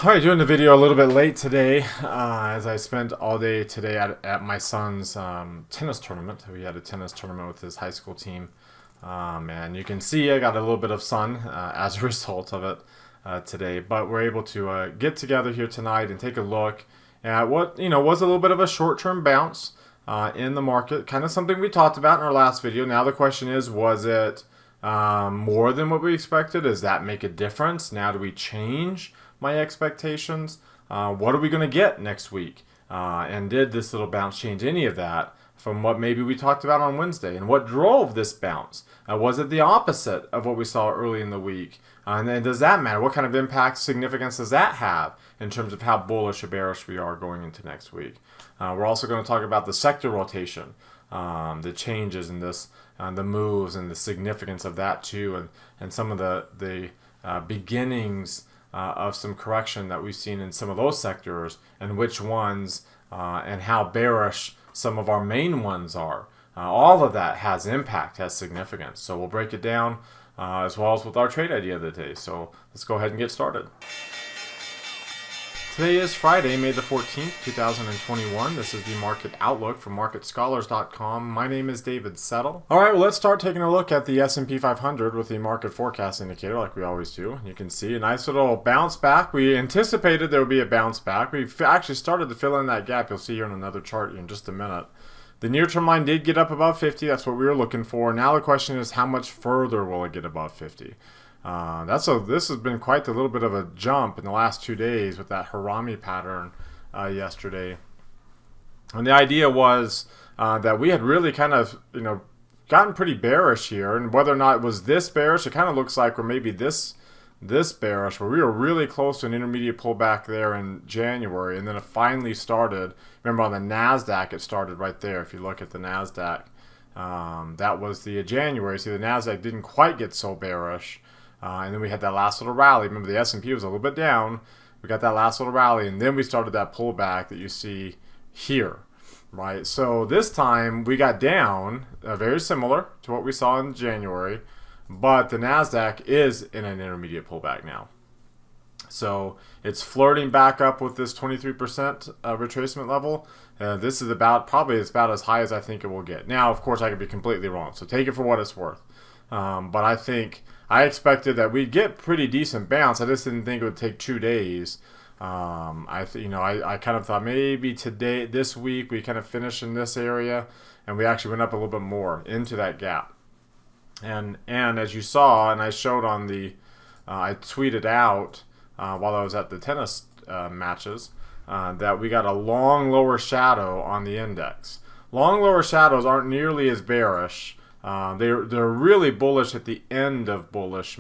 Alright, doing the video a little bit late today as I spent all day today at my son's tennis tournament. We had a tennis tournament with his high school team. And you can see I got a little bit of sun as a result of it today. But we're able to get together here tonight and take a look at what was a little bit of a short-term bounce in the market. Kind of something we talked about in our last video. Now the question is, was it more than what we expected? Does that make a difference? Now do we change my expectations? What are we going to get next week? And did this little bounce change any of that from what maybe we talked about on Wednesday? And what drove this bounce? Was it the opposite of what we saw early in the week? And then does that matter? What kind of impact, significance does that have in terms of how bullish or bearish we are going into next week? We're also going to talk about the sector rotation, the changes in this, the moves and the significance of that too, and some of the beginnings of some correction that we've seen in some of those sectors, and which ones and how bearish some of our main ones are. All of that has impact, has significance. So we'll break it down as well as with our trade idea of the day. So let's go ahead and get started. Today is Friday, May the 14th, 2021. This is the Market Outlook from MarketScholars.com. My name is David Settle. All right, well, let's start taking a look at the S&P 500 with the Market Forecast Indicator like we always do. You can see a nice little bounce back. We anticipated there would be a bounce back. We actually started to fill in that gap. You'll see here in another chart in just a minute. The near-term line did get up above 50. That's what we were looking for. Now the question is, how much further will it get above 50? This has been quite a little bit of a jump in the last 2 days with that Harami pattern yesterday. And the idea was that we had really kind of, gotten pretty bearish here. And whether or not it was this bearish, it kind of looks like we're maybe this bearish, where we were really close to an intermediate pullback there in January. And then it finally started. Remember on the NASDAQ, it started right there. If you look at the NASDAQ, that was the January. See, the NASDAQ didn't quite get so bearish. And then we had that last little rally. Remember, the S&P was a little bit down. We got that last little rally, and then we started that pullback that you see here, right? So this time we got down, very similar to what we saw in January, but the NASDAQ is in an intermediate pullback now. So it's flirting back up with this 23% retracement level. This is probably about as high as I think it will get. Now, of course, I could be completely wrong, so take it for what it's worth. But I expected that we'd get pretty decent bounce. I just didn't think it would take 2 days. I kind of thought maybe this week, we kind of finish in this area, and we actually went up a little bit more into that gap. And as you saw, and I showed on I tweeted out while I was at the tennis matches that we got a long lower shadow on the index. Long lower shadows aren't nearly as bearish. They're really bullish at the end of bearish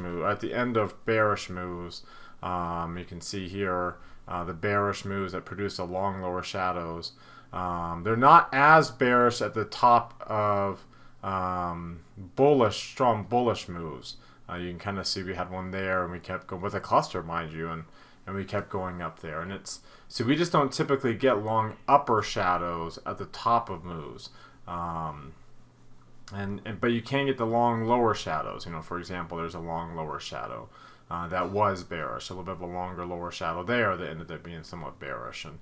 moves. You can see here the bearish moves that produce a long lower shadows. They're not as bearish at the top of strong bullish moves. You can kind of see we had one there, and we kept going with a cluster, mind you, and we kept going up there. And so we just don't typically get long upper shadows at the top of moves. But you can get the long lower shadows. For example, there's a long lower shadow that was bearish, a little bit of a longer lower shadow there that ended up being somewhat bearish. And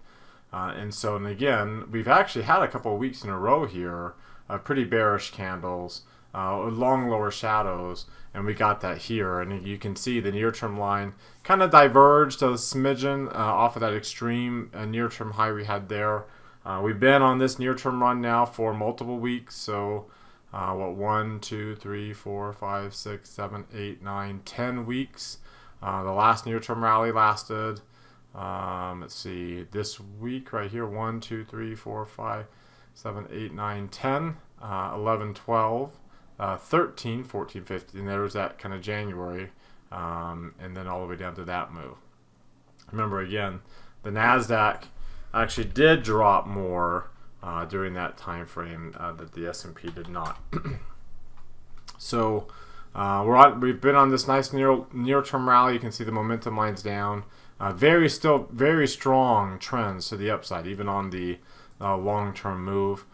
again, we've actually had a couple of weeks in a row here of pretty bearish candles, long lower shadows, and we got that here. And you can see the near-term line kind of diverged a smidgen off of that extreme near-term high we had there. We've been on this near-term run now for multiple weeks, so 1, 2, 3, 4, 5, 6, 7, 8, 9, 10 weeks. The last near-term rally lasted, let's see, this week right here, 1, 2, 3, 4, 5, 7, 8, 9, 10, 11, 12, 13, 14, 15. And there was that kind of January, and then all the way down to that move. Remember, again, the NASDAQ actually did drop more during that time frame that the S&P did not. So we've been on this nice near-term rally. You can see the momentum lines down. Still very strong trends to the upside, even on the long-term move.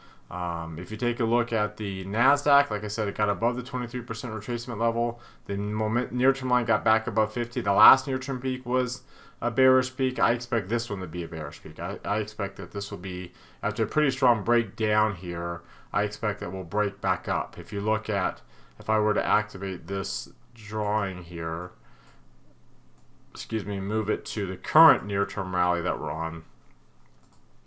If you take a look at the NASDAQ, like I said, it got above the 23% retracement level. The near-term line got back above 50. The last near-term peak was a bearish peak. I expect this one to be a bearish peak. I expect that this will be, after a pretty strong breakdown here, I expect that we'll break back up. If you look at, if I were to activate this drawing here, move it to the current near-term rally that we're on,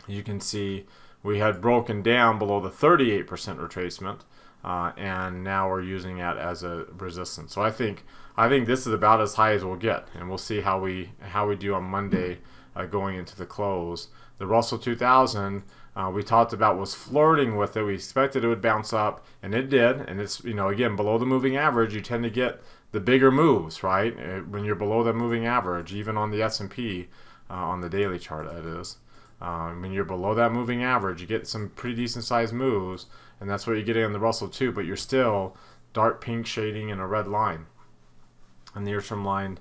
you can see we had broken down below the 38% retracement, and now we're using that as a resistance. So I think this is about as high as we'll get, and we'll see how we do on Monday going into the close. The Russell 2000 we talked about was flirting with it. We expected it would bounce up, and it did. And it's, again, below the moving average, you tend to get the bigger moves, right? When you're below the moving average, even on the S&P, on the daily chart, that is. When you're below that moving average, you get some pretty decent sized moves, and that's what you're getting on the Russell too, but you're still dark pink shading and a red line. And the near-term line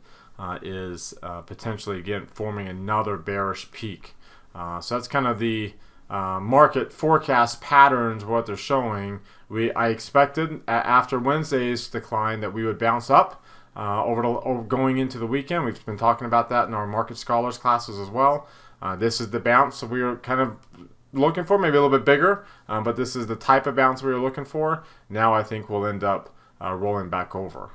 is potentially, again, forming another bearish peak. So that's kind of the market forecast patterns, what they're showing. I expected after Wednesday's decline that we would bounce up going into the weekend. We've been talking about that in our Market Scholars classes as well. This is the bounce that we were kind of looking for, maybe a little bit bigger, but this is the type of bounce we were looking for. Now I think we'll end up rolling back over.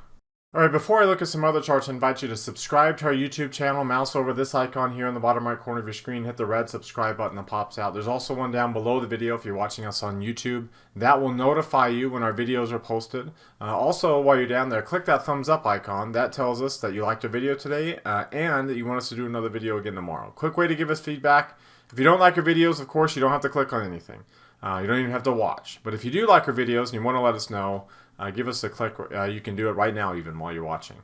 All right, before I look at some other charts, I invite you to subscribe to our YouTube channel. Mouse over this icon here in the bottom right corner of your screen. Hit the red subscribe button that pops out. There's also one down below the video if you're watching us on YouTube. That will notify you when our videos are posted. Also, while you're down there, click that thumbs up icon. That tells us that you liked our video today and that you want us to do another video again tomorrow. Quick way to give us feedback. If you don't like our videos, of course, you don't have to click on anything. You don't even have to watch. But if you do like our videos and you want to let us know, give us a click. You can do it right now even while you're watching.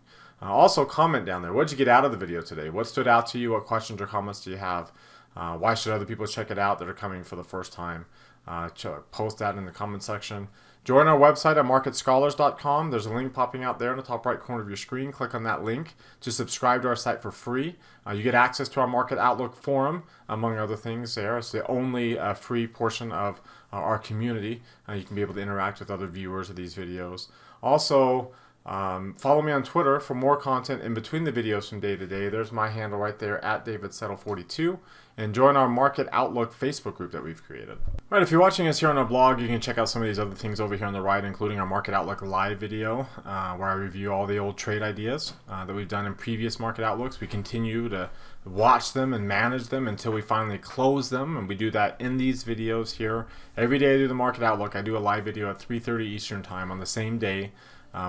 Also, comment down there. What did you get out of the video today? What stood out to you? What questions or comments do you have? Why should other people check it out that are coming for the first time? Post that in the comment section. Join our website at marketscholars.com. There's a link popping out there in the top right corner of your screen. Click on that link to subscribe to our site for free. You get access to our Market Outlook forum, among other things there. It's the only free portion of our community. You can be able to interact with other viewers of these videos. Also, follow me on Twitter for more content in between the videos from day to day. There's my handle right there, at DavidSettle42. And join our Market Outlook Facebook group that we've created. All right, if you're watching us here on our blog, you can check out some of these other things over here on the right, including our Market Outlook live video, where I review all the old trade ideas that we've done in previous Market Outlooks. We continue to watch them and manage them until we finally close them, and we do that in these videos here. Every day I do the Market Outlook. I do a live video at 3:30 Eastern Time on the same day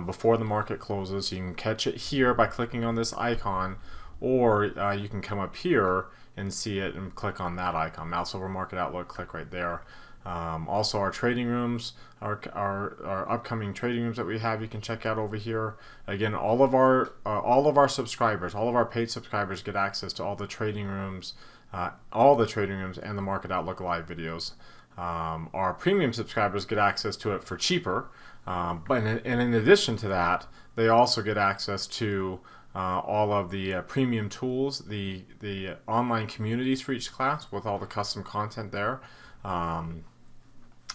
before the market closes. You can catch it here by clicking on this icon, or you can come up here and see it and click on that icon. Mouse over Market Outlook, click right there. Also, our trading rooms, our upcoming trading rooms that we have, you can check out over here. Again, all of our subscribers, all of our paid subscribers get access to all the trading rooms and the Market Outlook live videos. Our premium subscribers get access to it for cheaper, and in addition to that, they also get access to all of the premium tools, the online communities for each class with all the custom content there,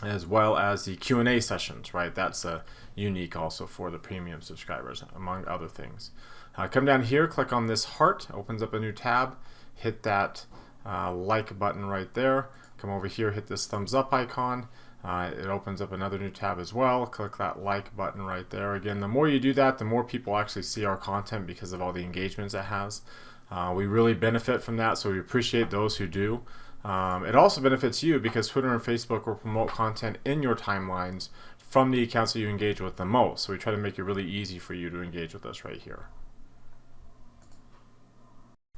as well as the Q&A sessions, right? That's unique also for the premium subscribers, among other things. Come down here, click on this heart, opens up a new tab, hit that like button right there. Come over here, hit this thumbs up icon. It opens up another new tab as well. Click that like button right there. Again, the more you do that, the more people actually see our content because of all the engagements it has. We really benefit from that, so we appreciate those who do. It also benefits you because Twitter and Facebook will promote content in your timelines from the accounts that you engage with the most. So we try to make it really easy for you to engage with us right here.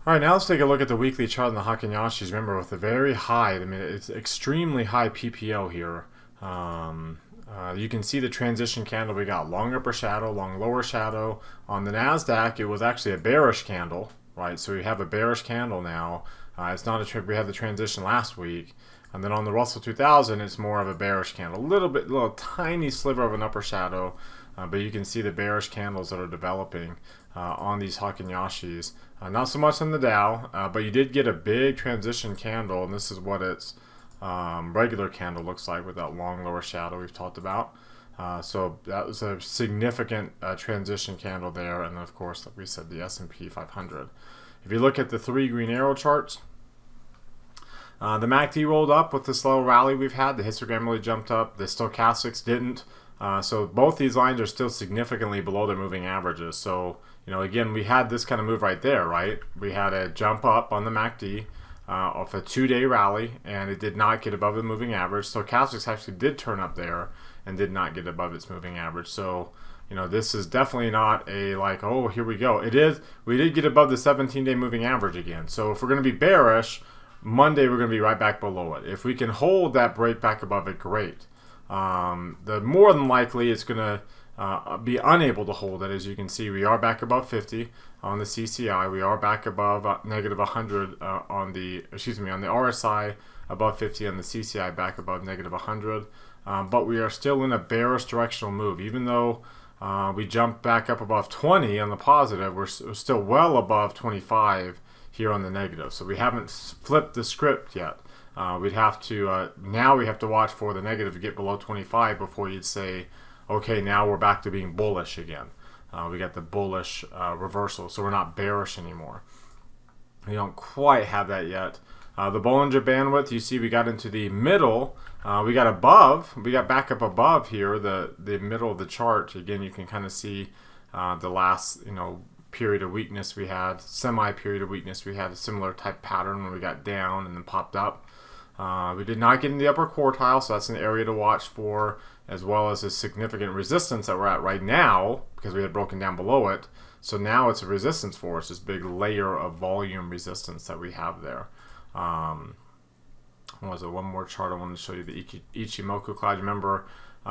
All right, now let's take a look at the weekly chart on the Hakinyashis. Remember, with a very high, it's extremely high PPO here. You can see the transition candle. We got long upper shadow, long lower shadow. On the NASDAQ, it was actually a bearish candle, right? So we have a bearish candle now. It's not a trick. We had the transition last week. And then on the Russell 2000, it's more of a bearish candle. A little tiny sliver of an upper shadow. But you can see the bearish candles that are developing on these Hakinyashis. Not so much on the Dow, but you did get a big transition candle, and this is what it's regular candle looks like with that long lower shadow we've talked about. So that was a significant transition candle there, and then of course, like we said, the S&P 500. If you look at the 3 green arrow charts, the MACD rolled up with this little rally we've had. The histogram really jumped up. The stochastics didn't. So both these lines are still significantly below their moving averages. So, again, we had this kind of move right there, right? We had a jump up on the MACD off a 2-day rally, and it did not get above the moving average. Stochastics actually did turn up there and did not get above its moving average. So, this is definitely not a like, oh, here we go. It is. We did get above the 17-day moving average again. So if we're going to be bearish, Monday we're going to be right back below it. If we can hold that break back above it, great. The more than likely it's going to be unable to hold it. As you can see, we are back above 50 on the CCI. We are back above negative 100 on the RSI, above 50 on the CCI, back above negative 100. But we are still in a bearish directional move. Even though we jumped back up above 20 on the positive, we're still well above 25 here on the negative. So we haven't flipped the script yet. We'd have to now we have to watch for the negative to get below 25 before you'd say, okay, now we're back to being bullish again. We got the bullish reversal, so we're not bearish anymore. We don't quite have that yet. The Bollinger Bandwidth, you see we got into the middle. We got back up above here, the middle of the chart. Again, you can kind of see the last, period of weakness we had, semi-period of weakness we had, a similar type pattern when we got down and then popped up. We did not get in the upper quartile, so that's an area to watch for, as well as a significant resistance that we're at right now, because we had broken down below it. So now it's a resistance for us, this big layer of volume resistance that we have there. Was it one more chart I wanted to show you, the Ichimoku cloud? Remember,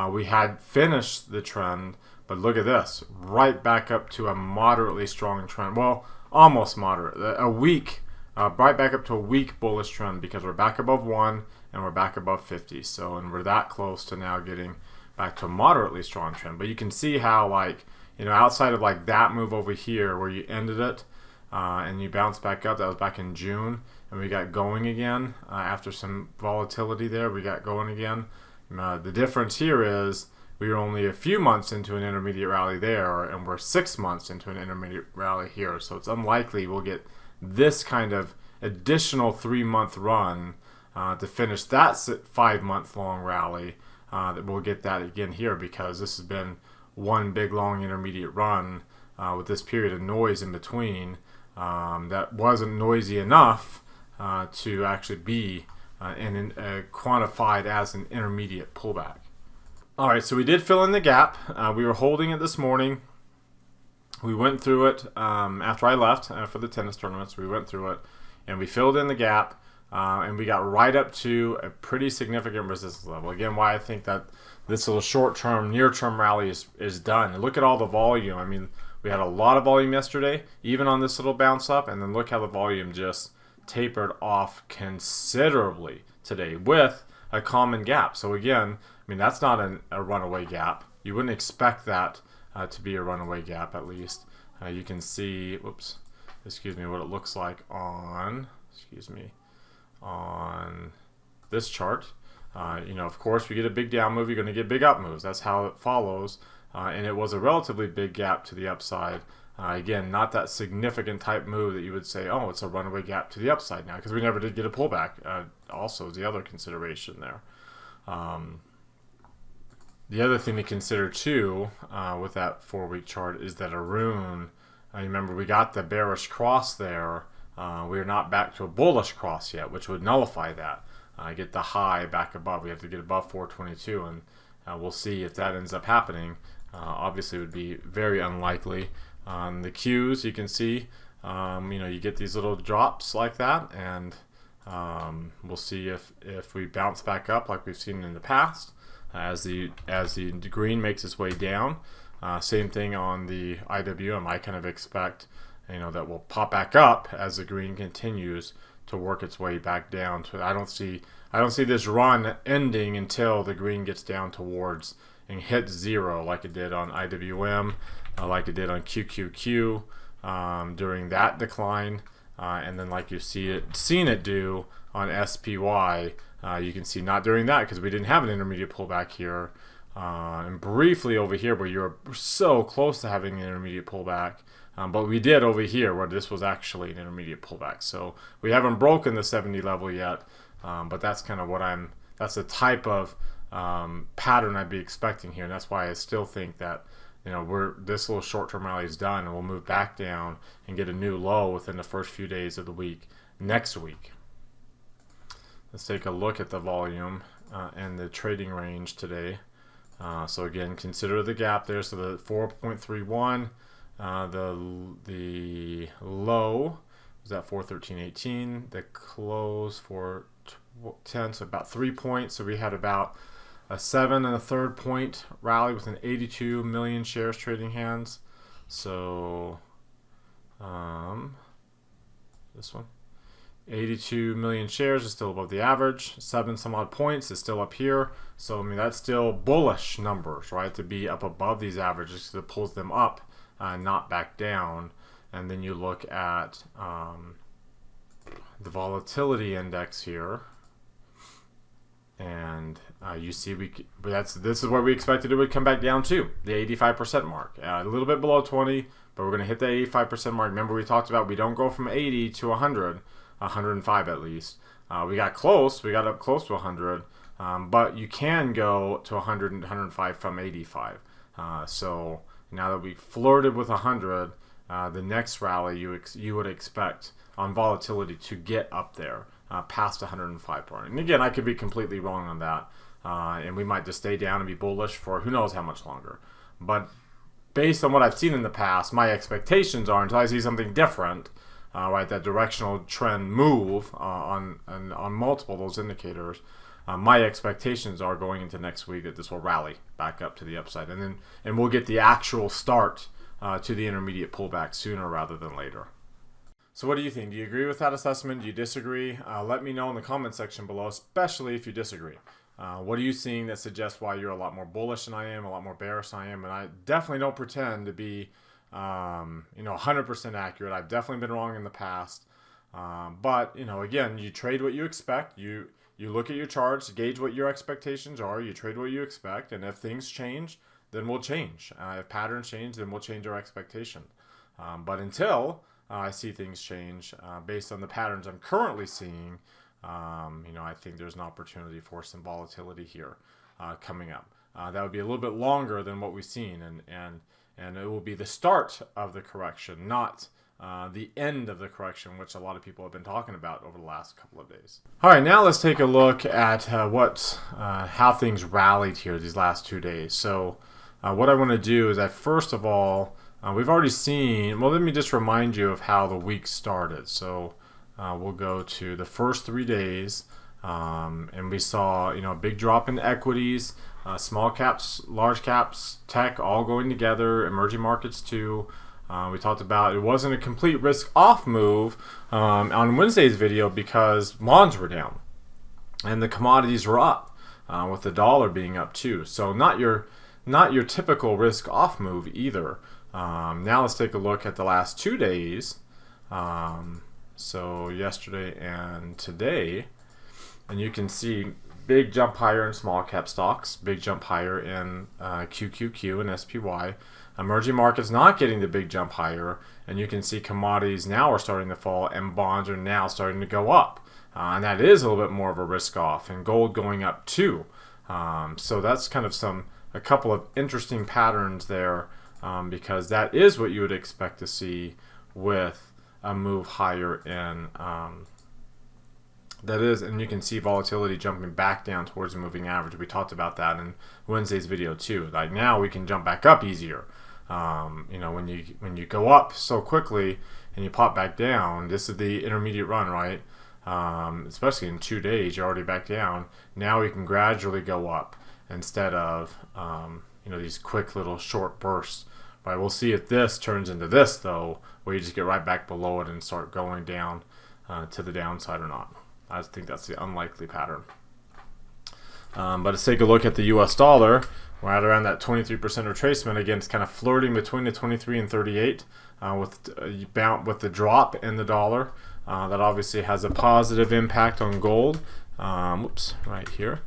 we had finished the trend, but look at this, right back up to a moderately strong trend. Well, almost moderate, a weak, right back up to a weak bullish trend, because we're back above 1 and we're back above 50. So, and we're that close to now getting back to a moderately strong trend. But you can see how, like, outside of like that move over here where you ended it and you bounced back up, that was back in June, and we got going again after some volatility there. We got going again. The difference here is we were only a few months into an intermediate rally there, and we're 6 months into an intermediate rally here. So it's unlikely we'll get this kind of additional 3-month run to finish that 5-month long rally. That we'll get that again here, because this has been one big long intermediate run with this period of noise in between that wasn't noisy enough to actually be quantified as an intermediate pullback. All right, so we did fill in the gap. We were holding it this morning. We went through it after I left for the tennis tournaments. We went through it, and we filled in the gap, and we got right up to a pretty significant resistance level. Again, why I think that this little short-term, near-term rally is done. And look at all the volume. I mean, we had a lot of volume yesterday, even on this little bounce up, and then look how the volume just tapered off considerably today with a common gap. So again, I mean, that's not a runaway gap. You wouldn't expect that to be a runaway gap, at least. You can see, what it looks like on this chart. Of course, we get a big down move, you're going to get big up moves. That's how it follows. And it was a relatively big gap to the upside. Again, not that significant type move that you would say, oh, it's a runaway gap to the upside now, because we never did get a pullback. Also, is the other consideration there. The other thing to consider too with that 4-week chart is that Arun, remember we got the bearish cross there. We are not back to a bullish cross yet, which would nullify that. Get the high back above. We have to get above 422, and we'll see if that ends up happening. Obviously, it would be very unlikely. On the Qs, you can see, you get these little drops like that, and we'll see if we bounce back up like we've seen in the past as the green makes its way down. Same thing on the IWM. I kind of expect that will pop back up as the green continues to work its way back down. I don't see this run ending until the green gets down towards and hits 0, like it did on IWM, like it did on QQQ during that decline. and then like you've seen it do on SPY, you can see not during that because we didn't have an intermediate pullback here, and briefly over here where you're so close to having an intermediate pullback, but we did over here where this was actually an intermediate pullback. So we haven't broken the 70 level yet, but that's kind of what that's the type of pattern I'd be expecting here, and that's why I still think that this little short-term rally is done, and we'll move back down and get a new low within the first few days of the week next week. Let's take a look at the volume and the trading range today. So again, consider the gap there. So the 4.31, the low was at 413.18. The close 410, so about 3 points. So we had about a 7 1/3 point rally with an 82 million shares trading hands. So this one, 82 million shares is still above the average. 7 some odd points is still up here. So I mean, that's still bullish numbers, right? To be up above these averages, because it pulls them up, not back down. And then you look at the volatility index here, and you see this is where we expected it would come back down to, the 85% mark. A little bit below 20, but we're going to hit the 85% mark. Remember, we talked about we don't go from 80 to 100, 105 at least. We got close. We got up close to 100, but you can go to 100 and 105 from 85. So now that we flirted with 100, the next rally you would expect on volatility to get up there. Past 105 point. And again, I could be completely wrong on that, and we might just stay down and be bullish for who knows how much longer. But based on what I've seen in the past, my expectations are, until I see something different, right, that directional trend move on multiple of those indicators, my expectations are going into next week that this will rally back up to the upside, and we'll get the actual start to the intermediate pullback sooner rather than later. So what do you think? Do you agree with that assessment? Do you disagree? Let me know in the comment section below, especially if you disagree. What are you seeing that suggests why you're a lot more bullish than I am, a lot more bearish than I am? And I definitely don't pretend to be 100% accurate. I've definitely been wrong in the past. But again, you trade what you expect. You look at your charts, gauge what your expectations are. You trade what you expect, and if things change, then we'll change. If patterns change, then we'll change our expectation. But until I see things change based on the patterns I'm currently seeing, I think there's an opportunity for some volatility here coming up. That would be a little bit longer than what we've seen, and it will be the start of the correction, not the end of the correction, which a lot of people have been talking about over the last couple of days. All right, now let's take a look at how things rallied here these last 2 days. So what I want to do is first of all, we've already seen, well, let me just remind you of how the week started. So we'll go to the first 3 days, and we saw, a big drop in equities, small caps, large caps, tech, all going together, emerging markets too. We talked about it wasn't a complete risk-off move on Wednesday's video because bonds were down and the commodities were up, with the dollar being up too. So not your typical risk-off move either. Now let's take a look at the last 2 days, so yesterday and today, and you can see big jump higher in small cap stocks, big jump higher in QQQ and SPY. Emerging markets not getting the big jump higher, and you can see commodities now are starting to fall and bonds are now starting to go up, and that is a little bit more of a risk off, and gold going up too. So that's kind of a couple of interesting patterns there. Because that is what you would expect to see with a move higher in and you can see volatility jumping back down towards the moving average. We talked about that in Wednesday's video too. Like now we can jump back up easier. When you go up so quickly and you pop back down, this is the intermediate run, right? Especially in 2 days, you're already back down. Now we can gradually go up instead of these quick little short bursts. Right, we'll see if this turns into this though, where you just get right back below it and start going down to the downside or not. I think that's the unlikely pattern. But let's take a look at the US dollar. We're at around that 23% retracement. Again, it's kind of flirting between the 23 and 38 with the drop in the dollar. That obviously has a positive impact on gold. Right here.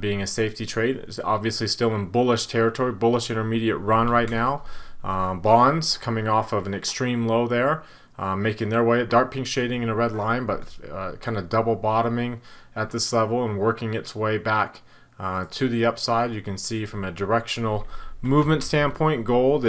Being a safety trade. It's obviously still in bullish territory, bullish intermediate run right now. Bonds coming off of an extreme low there. Making their way, dark pink shading in a red line, but kind of double bottoming at this level and working its way back to the upside. You can see from a directional movement standpoint, gold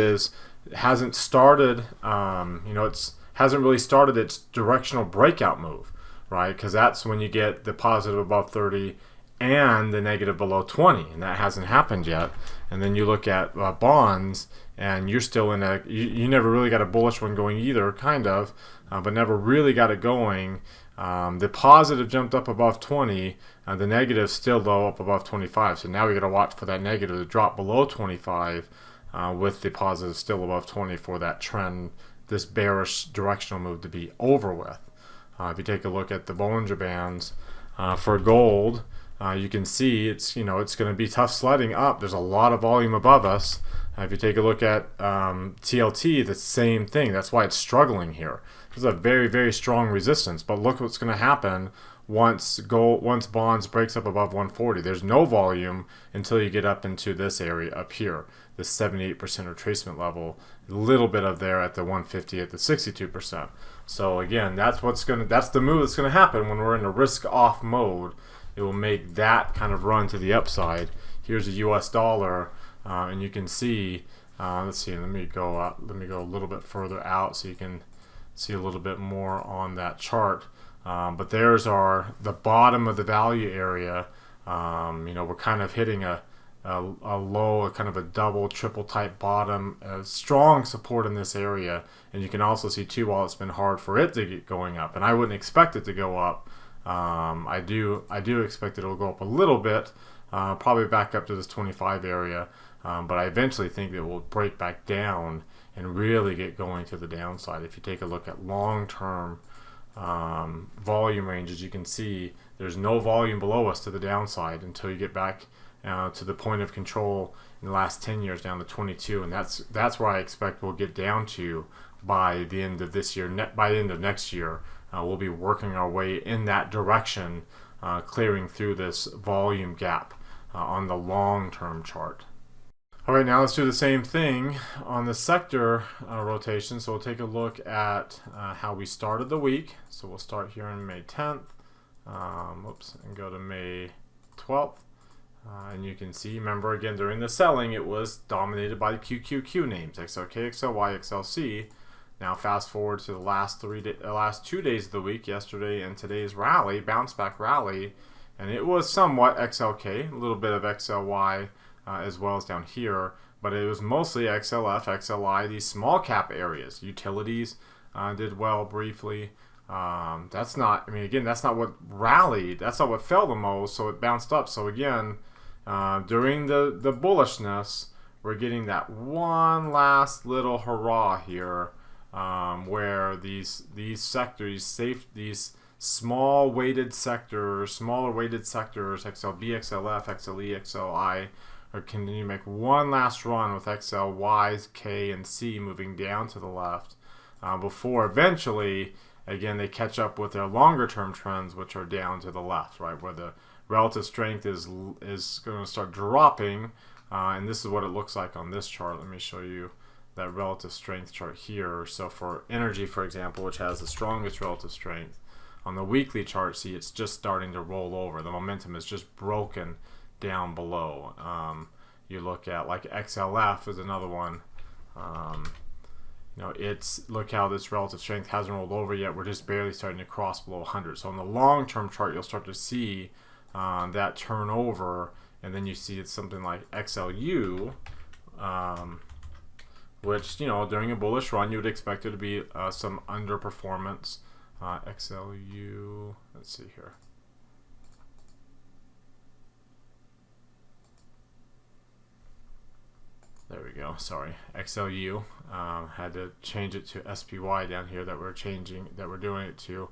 hasn't started. Hasn't really started its directional breakout move, right? Because that's when you get the positive above 30 and the negative below 20, and that hasn't happened yet. And then you look at bonds, and you're still in you never really got a bullish one going either, kind of, but never really got it going. The positive jumped up above 20, the negative still low up above 25. So now we got to watch for that negative to drop below 25, with the positive still above 20 for that trend, this bearish directional move to be over with. If you take a look at the Bollinger Bands for gold, you can see it's going to be tough sledding up. There's a lot of volume above us. If you take a look at TLT, the same thing. That's why it's struggling here. This is a very, very strong resistance. But look what's going to happen once bonds breaks up above 140. There's no volume until you get up into this area up here, the 78% retracement level. A little bit of there at the 150 at the 62%. So again, that's the move that's going to happen when we're in a risk-off mode. It will make that kind of run to the upside. Here's a U.S. dollar. And you can see, let's see, let me go a little bit further out so you can see a little bit more on that chart. But there's the bottom of the value area. We're kind of hitting a low, a kind of a double, triple type bottom, strong support in this area. And you can also see too, while it's been hard for it to get going up, and I wouldn't expect it to go up. I do expect that it will go up a little bit, probably back up to this 25 area. But I eventually think it will break back down and really get going to the downside. If you take a look at long-term volume ranges, you can see there's no volume below us to the downside until you get back to the point of control in the last 10 years down to 22, and that's where I expect we'll get down to by the end of this year. By the end of next year, we'll be working our way in that direction, clearing through this volume gap on the long-term chart. All right, now let's do the same thing on the sector rotation. So we'll take a look at how we started the week. So we'll start here on May 10th, and go to May 12th. And you can see, remember again, during the selling, it was dominated by the QQQ names, XLK, XLY, XLC. Now fast forward to the last 2 days of the week, yesterday and today's rally, bounce back rally, and it was somewhat XLK, a little bit of XLY, as well as down here, but it was mostly XLF, XLI, these small cap areas. Utilities did well briefly. That's not what rallied. That's not what fell the most, so it bounced up. So again, during the bullishness, we're getting that one last little hurrah here, where these sectors, these smaller weighted sectors, XLB, XLF, XLE, XLI, or can you make one last run with XL, Y, K, and C moving down to the left before eventually, again, they catch up with their longer term trends, which are down to the left, right, where the relative strength is going to start dropping, and this is what it looks like on this chart. Let me show you that relative strength chart here. So for energy, for example, which has the strongest relative strength, on the weekly chart, see, it's just starting to roll over. The momentum is just broken down below. You look at like XLF is another one. Look how this relative strength hasn't rolled over yet. We're just barely starting to cross below 100. So on the long-term chart, you'll start to see that turnover, and then you see it's something like XLU, which during a bullish run you would expect it to be some underperformance. XLU. Let's see here. There we go. Sorry, XLU. Had to change it to SPY down here that we're doing it to.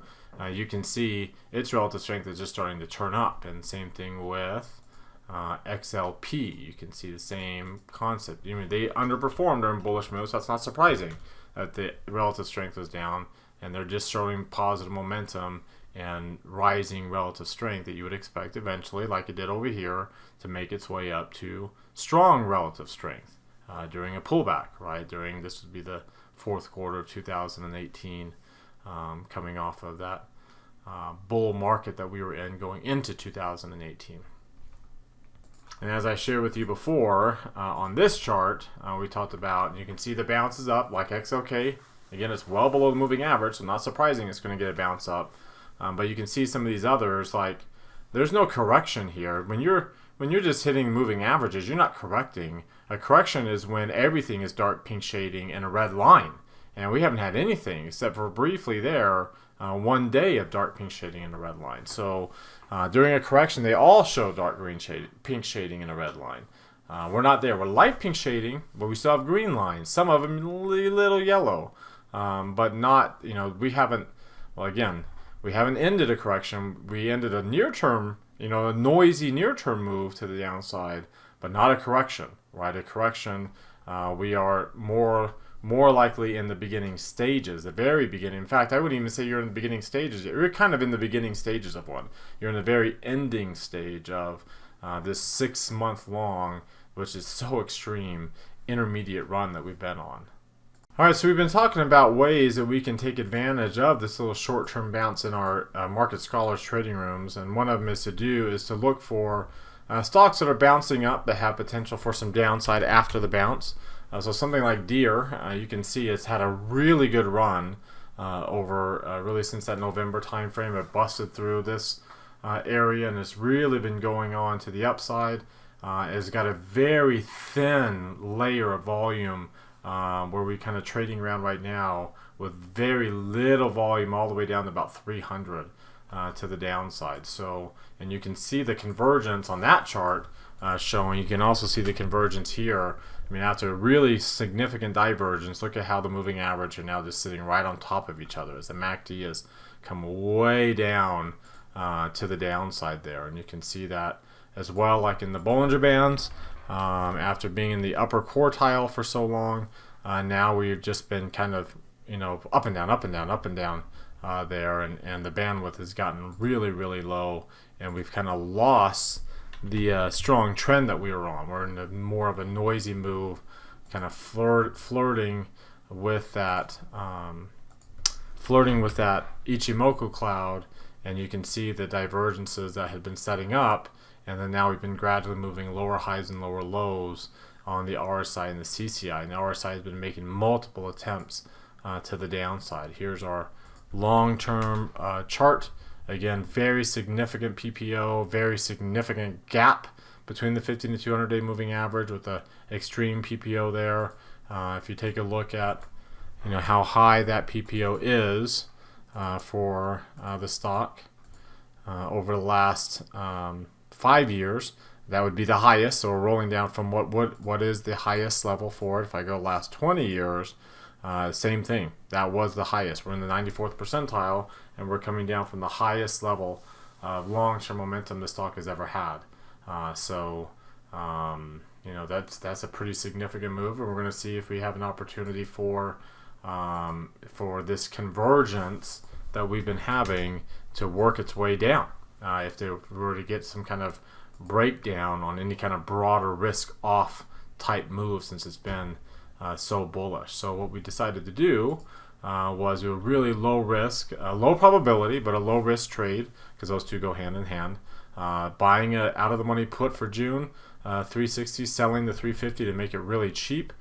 You can see its relative strength is just starting to turn up, and same thing with XLP. You can see the same concept. I mean, they underperformed during bullish moves, so that's not surprising that the relative strength was down, and they're just showing positive momentum and rising relative strength that you would expect eventually, like it did over here, to make its way up to strong relative strength during a pullback, right? This would be the fourth quarter of 2018, coming off of that bull market that we were in going into 2018. And as I shared with you before, on this chart, we talked about, you can see the bounces up like XLK. Again, it's well below the moving average, so not surprising it's going to get a bounce up. But you can see some of these others, like there's no correction here. When you're just hitting moving averages, you're not correcting. A correction is when everything is dark pink shading and a red line. And we haven't had anything except for briefly there, 1 day of dark pink shading and a red line. So during a correction, they all show dark green shading, pink shading and a red line. We're not there. We're light pink shading, but we still have green lines. Some of them a little yellow, but not, we haven't, well, again, we haven't ended a correction. We ended a near-term, a noisy near-term move to the downside, but not a correction, right? A correction, we are more likely in the beginning stages, the very beginning. In fact, I wouldn't even say you're in the beginning stages. You're kind of in the beginning stages of one. You're in the very ending stage of this 6 month long, which is so extreme, intermediate run that we've been on. All right, so we've been talking about ways that we can take advantage of this little short-term bounce in our Market Scholars trading rooms, and one of them is to look for stocks that are bouncing up that have potential for some downside after the bounce. So something like Deere, you can see it's had a really good run over really since that November time frame. It busted through this area, and it's really been going on to the upside. It's got a very thin layer of volume where we're kind of trading around right now with very little volume all the way down to about 300 to the downside. So, and you can see the convergence on that chart showing. You can also see the convergence here. I mean, after a really significant divergence, look at how the moving average are now just sitting right on top of each other as the MACD has come way down to the downside there. And you can see that as well, like in the Bollinger Bands. After being in the upper quartile for so long, now we've just been kind of, up and down, up and down, up and down there, and the bandwidth has gotten really, really low, and we've kind of lost the strong trend that we were on. We're in more of a noisy move, kind of flirting with that Ichimoku cloud, and you can see the divergences that had been setting up. And then now we've been gradually moving lower highs and lower lows on the RSI and the CCI. And the RSI has been making multiple attempts to the downside. Here's our long-term chart. Again, very significant PPO, very significant gap between the 50 and 200-day moving average with the extreme PPO there. If you take a look at how high that PPO is for the stock over the last 5 years, that would be the highest. So we're rolling down from what is the highest level for it. If I go last 20 years, same thing. That was the highest. We're in the 94th percentile, and we're coming down from the highest level of long-term momentum the stock has ever had. That's a pretty significant move, and we're going to see if we have an opportunity for this convergence that we've been having to work its way down. If they were to get some kind of breakdown on any kind of broader risk off type move, since it's been so bullish. So what we decided to do was a really low risk, low probability, but a low risk trade, because those two go hand in hand. Buying an out of the money put for June 360, selling the 350 to make it really cheap.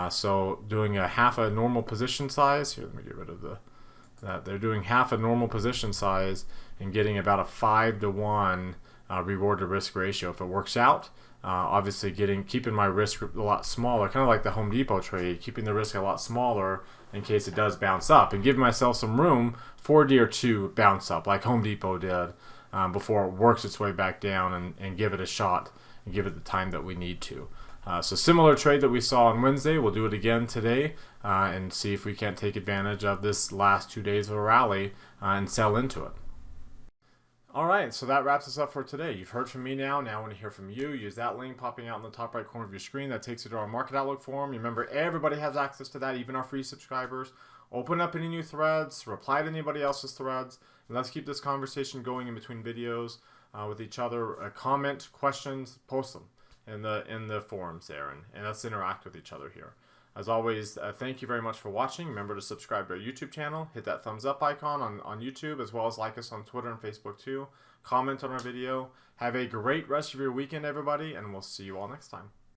So doing a half a normal position size. Here, let me get rid of that. They're doing half a normal position size and getting about a 5-to-1 reward to risk ratio. If it works out, obviously keeping my risk a lot smaller, kind of like the Home Depot trade, keeping the risk a lot smaller in case it does bounce up, and giving myself some room for Deere to bounce up like Home Depot did before it works its way back down, and give it a shot and give it the time that we need to. So similar trade that we saw on Wednesday, we'll do it again today and see if we can't take advantage of this last 2 days of a rally and sell into it. All right, so that wraps us up for today. You've heard from me now. Now I want to hear from you. Use that link popping out in the top right corner of your screen. That takes you to our Market Outlook forum. Remember, everybody has access to that, even our free subscribers. Open up any new threads, reply to anybody else's threads, and let's keep this conversation going in between videos with each other. Comment, questions, post them in the forums there, and let's interact with each other here. As always, thank you very much for watching. Remember to subscribe to our YouTube channel. Hit that thumbs up icon on YouTube, as well as like us on Twitter and Facebook too. Comment on our video. Have a great rest of your weekend, everybody, and we'll see you all next time.